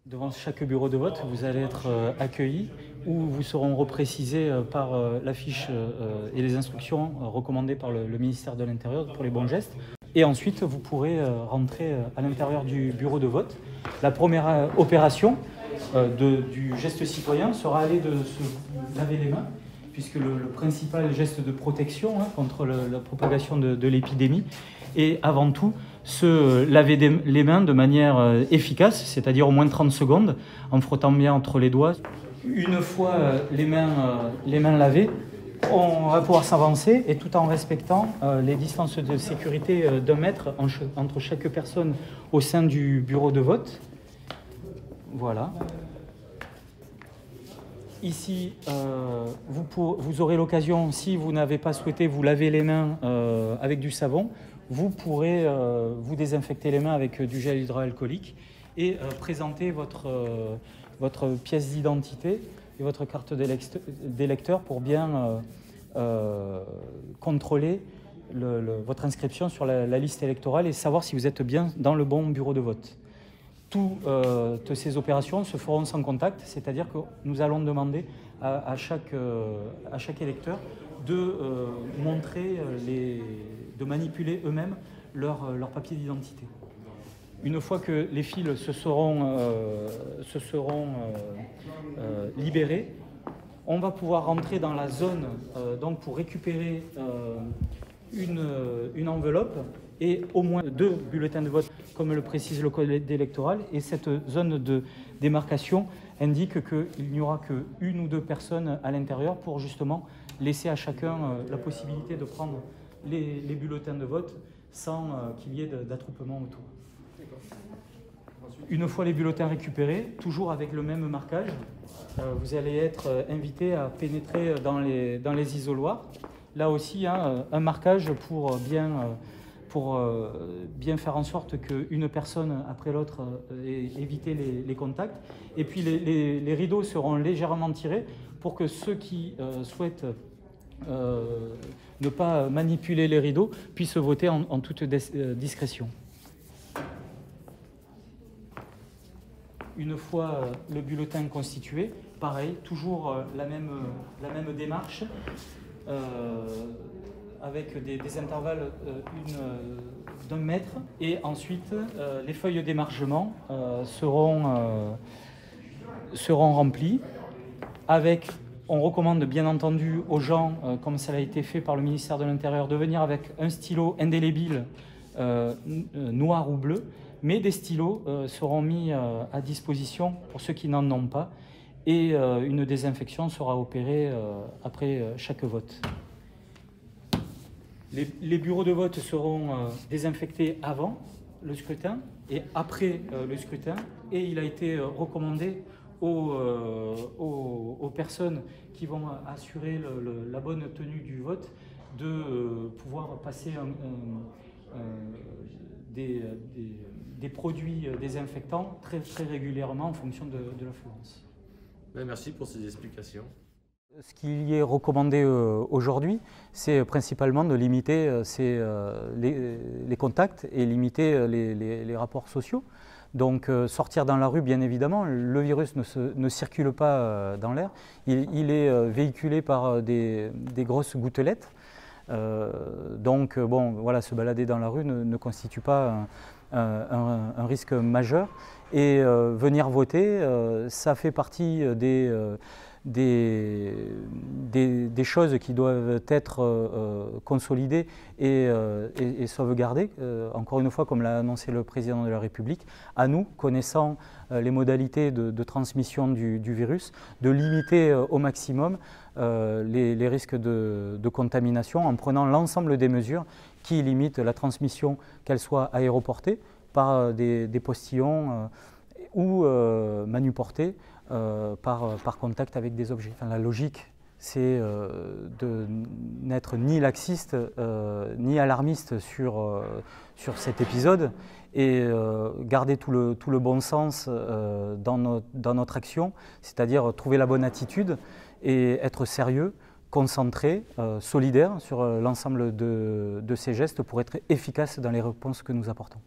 Devant chaque bureau de vote, vous allez être accueillis ou vous seront reprécisés par l'affiche et les instructions recommandées par le ministère de l'Intérieur pour les bons gestes. Et ensuite, vous pourrez rentrer à l'intérieur du bureau de vote. La première opération du geste citoyen sera aller de se laver les mains, puisque le principal geste de protection contre la propagation de l'épidémie est avant tout se laver les mains de manière efficace, c'est-à-dire au moins 30 secondes, en frottant bien entre les doigts. Une fois les mains lavées, on va pouvoir s'avancer et tout en respectant les distances de sécurité d'1 mètre entre chaque personne au sein du bureau de vote. Voilà. Ici, vous aurez l'occasion, si vous n'avez pas souhaité vous laver les mains avec du savon, vous pourrez vous désinfecter les mains avec du gel hydroalcoolique et présenter votre pièce d'identité et votre carte d'électeur pour bien contrôler votre inscription sur la liste électorale et savoir si vous êtes bien dans le bon bureau de vote. Toutes ces opérations se feront sans contact, c'est-à-dire que nous allons demander à chaque électeur de montrer, de manipuler eux-mêmes leur papier d'identité. Une fois que les fils se seront libérés, on va pouvoir rentrer dans la zone donc pour récupérer une enveloppe et au moins 2 bulletins de vote, comme le précise le code électoral. Et cette zone de démarcation indique qu'il n'y aura qu'1 ou 2 personnes à l'intérieur pour justement laisser à chacun la possibilité de prendre les bulletins de vote sans qu'il y ait d'attroupement autour. Une fois les bulletins récupérés, toujours avec le même marquage, vous allez être invité à pénétrer dans les isoloirs. Là aussi, un marquage pour bien faire en sorte qu'une personne après l'autre ait évité les contacts. Et puis les rideaux seront légèrement tirés pour que ceux qui souhaitent ne pas manipuler les rideaux puissent voter en toute discrétion. Une fois le bulletin constitué, pareil, toujours la même démarche, avec des intervalles d'1 mètre. Et ensuite, les feuilles d'émargement seront remplies. On recommande bien entendu aux gens, comme ça a été fait par le ministère de l'Intérieur, de venir avec un stylo indélébile noir ou bleu, mais des stylos seront mis à disposition pour ceux qui n'en ont pas et une désinfection sera opérée après chaque vote. Les bureaux de vote seront désinfectés avant le scrutin et après le scrutin, et il a été recommandé aux personnes qui vont assurer la bonne tenue du vote de pouvoir passer des produits désinfectants très régulièrement en fonction de l'affluence. Merci pour ces explications. Ce qui est recommandé aujourd'hui, c'est principalement de limiter les contacts et limiter les rapports sociaux. Donc sortir dans la rue, bien évidemment, le virus ne circule pas dans l'air, il est véhiculé par des grosses gouttelettes. Donc bon, voilà, se balader dans la rue ne constitue pas un risque majeur. Et venir voter, ça fait partie des choses qui doivent être consolidées et sauvegardées, encore une fois, comme l'a annoncé le président de la République, à nous, connaissant les modalités de transmission du virus, de limiter au maximum les risques de contamination en prenant l'ensemble des mesures qui limitent la transmission, qu'elle soit aéroportée par des postillons ou manuportée par contact avec des objets. Enfin, la logique, c'est de n'être ni laxiste ni alarmiste sur cet épisode et garder tout le bon sens dans notre action, c'est-à-dire trouver la bonne attitude et être sérieux, concentré, solidaire sur l'ensemble de ces gestes pour être efficace dans les réponses que nous apportons.